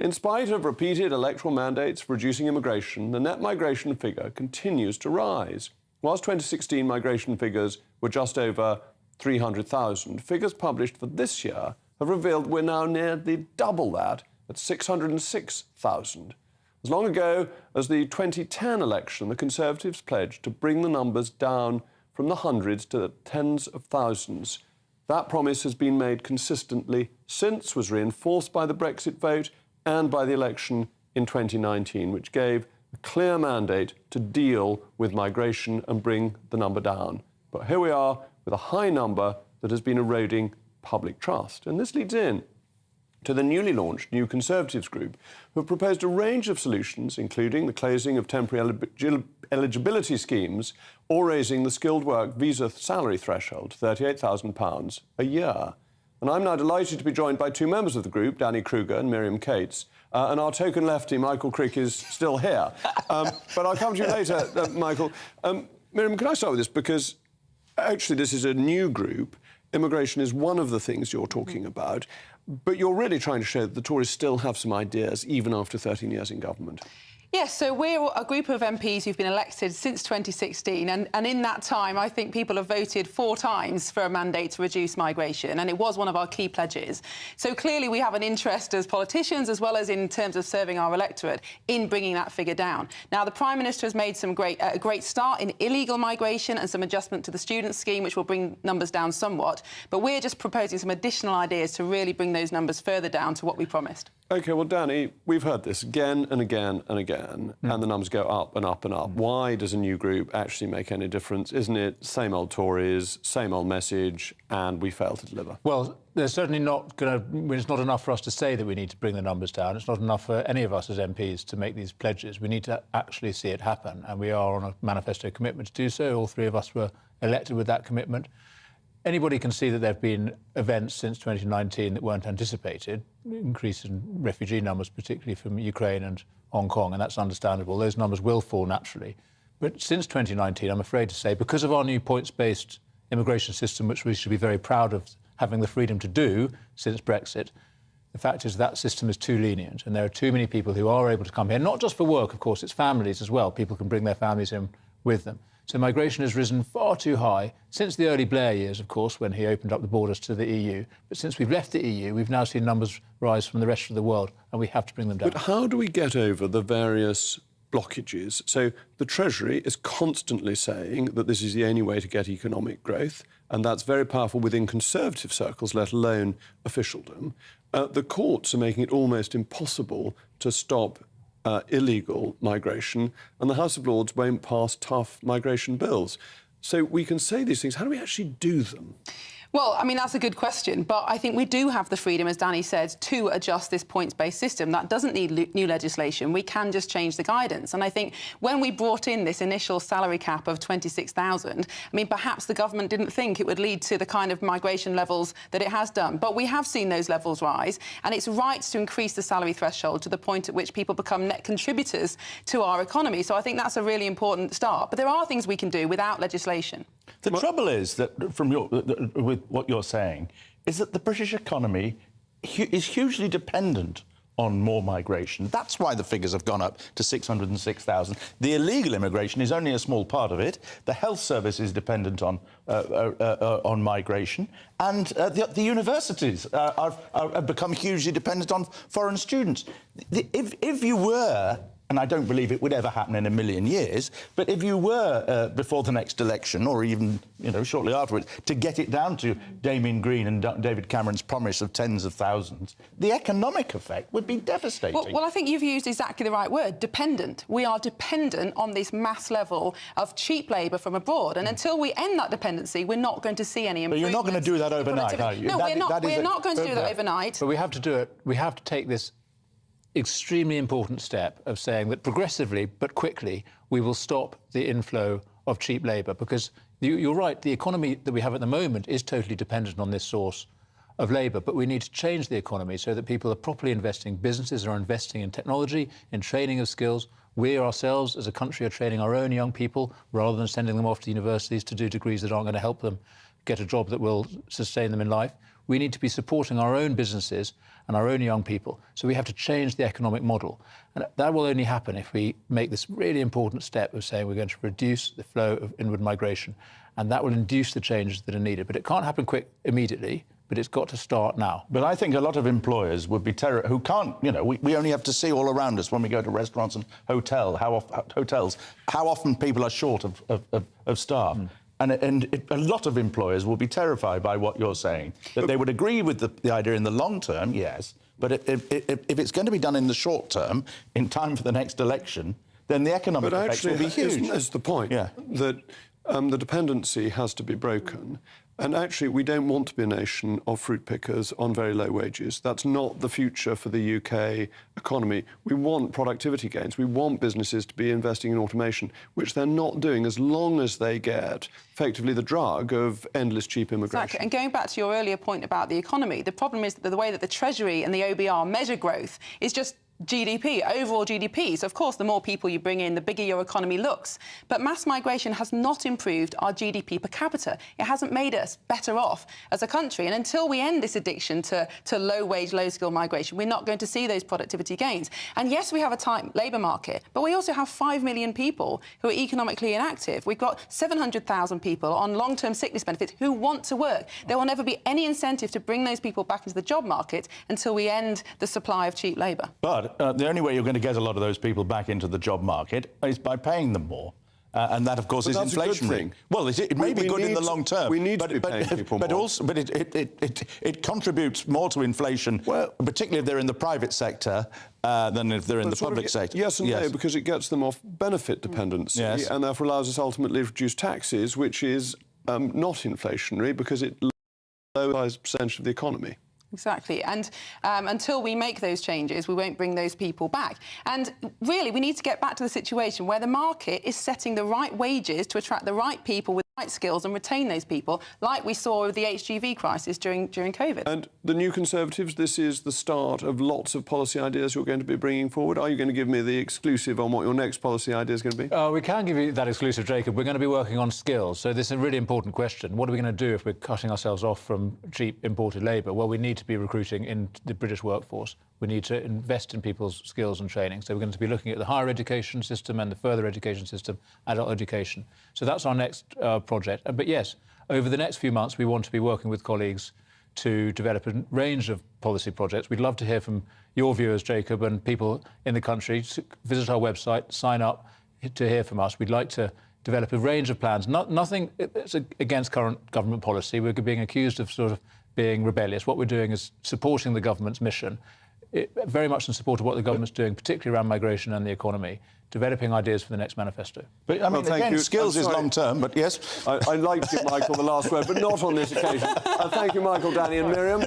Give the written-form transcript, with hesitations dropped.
In spite of repeated electoral mandates for reducing immigration, the net migration figure continues to rise. Whilst 2016 migration figures were just over 300,000, figures published for this year have revealed we're now nearly double that at 606,000. As long ago as the 2010 election, the Conservatives pledged to bring the numbers down from the hundreds to the tens of thousands. That promise has been made consistently since, was reinforced by the Brexit vote and by the election in 2019, which gave a clear mandate to deal with migration and bring the number down. But here we are with a high number that has been eroding public trust. And this leads in to the newly launched New Conservatives group, who have proposed a range of solutions, including the closing of temporary eligibility schemes or raising the skilled work visa salary threshold to £38,000 a year. And I'm now delighted to be joined by two members of the group, Danny Kruger and Miriam Cates. And our token lefty, Michael Crick, is still here. But I'll come to you later, Michael. Miriam, can I start with this? Because actually this is a new group. Immigration is one of the things you're talking about. But you're really trying to show that the Tories still have some ideas, even after 13 years in government. Yes, so we're a group of MPs who've been elected since 2016, and in that time, I think people have voted 4 times for a mandate to reduce migration, and it was one of our key pledges. So clearly we have an interest as politicians, as well as in terms of serving our electorate, in bringing that figure down. Now, the Prime Minister has made some a great start in illegal migration and some adjustment to the student scheme, which will bring numbers down somewhat, but we're just proposing some additional ideas to really bring those numbers further down to what we promised. OK, well, Danny, we've heard this again and again and again, and the numbers go up and up and up. Why does a new group actually make any difference? Isn't it same old Tories, same old message, and we fail to deliver? Well, there's certainly not going to... It's not enough for us to say that we need to bring the numbers down. It's not enough for any of us as MPs to make these pledges. We need to actually see it happen, and we are on a manifesto commitment to do so. All 3 of us were elected with that commitment. Anybody can see that there have been events since 2019 that weren't anticipated, increase in refugee numbers, particularly from Ukraine and Hong Kong, and that's understandable. Those numbers will fall naturally. But since 2019, I'm afraid to say, because of our new points-based immigration system, which we should be very proud of having the freedom to do since Brexit, the fact is that system is too lenient, and there are too many people who are able to come here, not just for work, of course, it's families as well. People can bring their families in with them. So migration has risen far too high since the early Blair years, of course, when he opened up the borders to the EU. But since we've left the EU, we've now seen numbers rise from the rest of the world, and we have to bring them down. But how do we get over the various blockages? So the Treasury is constantly saying that this is the only way to get economic growth, and that's very powerful within Conservative circles, let alone officialdom. The courts are making it almost impossible to stop illegal migration, and the House of Lords won't pass tough migration bills. So we can say these things. How do we actually do them? Well, I mean, that's a good question, but I think we do have the freedom, as Danny said, to adjust this points-based system. That doesn't need new legislation. We can just change the guidance. And I think when we brought in this initial salary cap of 26,000, I mean, perhaps the government didn't think it would lead to the kind of migration levels that it has done. But we have seen those levels rise, and it's right to increase the salary threshold to the point at which people become net contributors to our economy. So I think that's a really important start. But there are things we can do without legislation. The trouble is that, with what you're saying, is that the British economy is hugely dependent on more migration. That's why the figures have gone up to 606,000. The illegal immigration is only a small part of it. The health service is dependent on migration, and the universities have become hugely dependent on foreign students. If you were... and I don't believe it would ever happen in a million years, but if you were, before the next election, or even, shortly afterwards, to get it down to Damien Green and David Cameron's promise of tens of thousands, the economic effect would be devastating. Well, I think you've used exactly the right word, dependent. We are dependent on this mass level of cheap labour from abroad, and until we end that dependency, we're not going to see any improvements. But you're not going to do that overnight, are you? No, we're not going to do that overnight. But we have to do it. We have to take this extremely important step of saying that progressively but quickly we will stop the inflow of cheap labour, because you're right, the economy that we have at the moment is totally dependent on this source of labour, but we need to change the economy so that people are properly investing, businesses are investing in technology, in training of skills. We ourselves as a country are training our own young people rather than sending them off to universities to do degrees that aren't going to help them get a job that will sustain them in life. We need to be supporting our own businesses and our own young people. So we have to change the economic model. And that will only happen if we make this really important step of saying we're going to reduce the flow of inward migration. And that will induce the changes that are needed. But it can't happen immediately, but it's got to start now. But I think a lot of employers would be who can't, you know, we only have to see all around us when we go to restaurants and hotels, how often people are short of staff. And a lot of employers will be terrified by what you're saying, that they would agree with the idea in the long term, yes, but if it's going to be done in the short term, in time for the next election, then the economic effects will be huge. That's the point, yeah. That the dependency has to be broken. And actually, we don't want to be a nation of fruit pickers on very low wages. That's not the future for the UK economy. We want productivity gains. We want businesses to be investing in automation, which they're not doing as long as they get effectively the drug of endless cheap immigration. Exactly. And going back to your earlier point about the economy, the problem is that the way that the Treasury and the OBR measure growth is just GDP, overall GDP. So, of course, the more people you bring in, the bigger your economy looks. But mass migration has not improved our GDP per capita. It hasn't made us better off as a country. And until we end this addiction to low-wage, low-skill migration, we're not going to see those productivity gains. And yes, we have a tight labour market, but we also have 5 million people who are economically inactive. We've got 700,000 people on long-term sickness benefits who want to work. There will never be any incentive to bring those people back into the job market until we end the supply of cheap labour. But the only way you're going to get a lot of those people back into the job market is by paying them more. And that, of course, is inflationary. Well, it may be good in the long term. We need to be paying people more. But it contributes more to inflation, particularly if they're in the private sector, than if they're in the public sector. Yes and no, because it gets them off benefit dependency, and therefore allows us ultimately to reduce taxes, which is not inflationary because it lowers the percentage of the economy. Exactly. And until we make those changes, we won't bring those people back. And really, we need to get back to the situation where the market is setting the right wages to attract the right people with the right skills and retain those people, like we saw with the HGV crisis during COVID. And the New Conservatives, this is the start of lots of policy ideas you're going to be bringing forward. Are you going to give me the exclusive on what your next policy idea is going to be? We can give you that exclusive, Jacob. We're going to be working on skills. So this is a really important question. What are we going to do if we're cutting ourselves off from cheap imported labour? Well, we need to be recruiting in the British workforce. We need to invest in people's skills and training. So we're going to be looking at the higher education system and the further education system, adult education. So that's our next project. But yes, over the next few months, we want to be working with colleagues to develop a range of policy projects. We'd love to hear from your viewers, Jacob, and people in the country. Visit our website, sign up to hear from us. We'd like to develop a range of plans. Nothing against current government policy. We're being accused of sort of being rebellious. What we're doing is supporting the government's mission, very much in support of what the government's doing, particularly around migration and the economy, developing ideas for the next manifesto. But, I mean, again, skills is long-term, but yes. I'd like to give Michael the last word, but not on this occasion. Thank you, Michael, Danny and Miriam.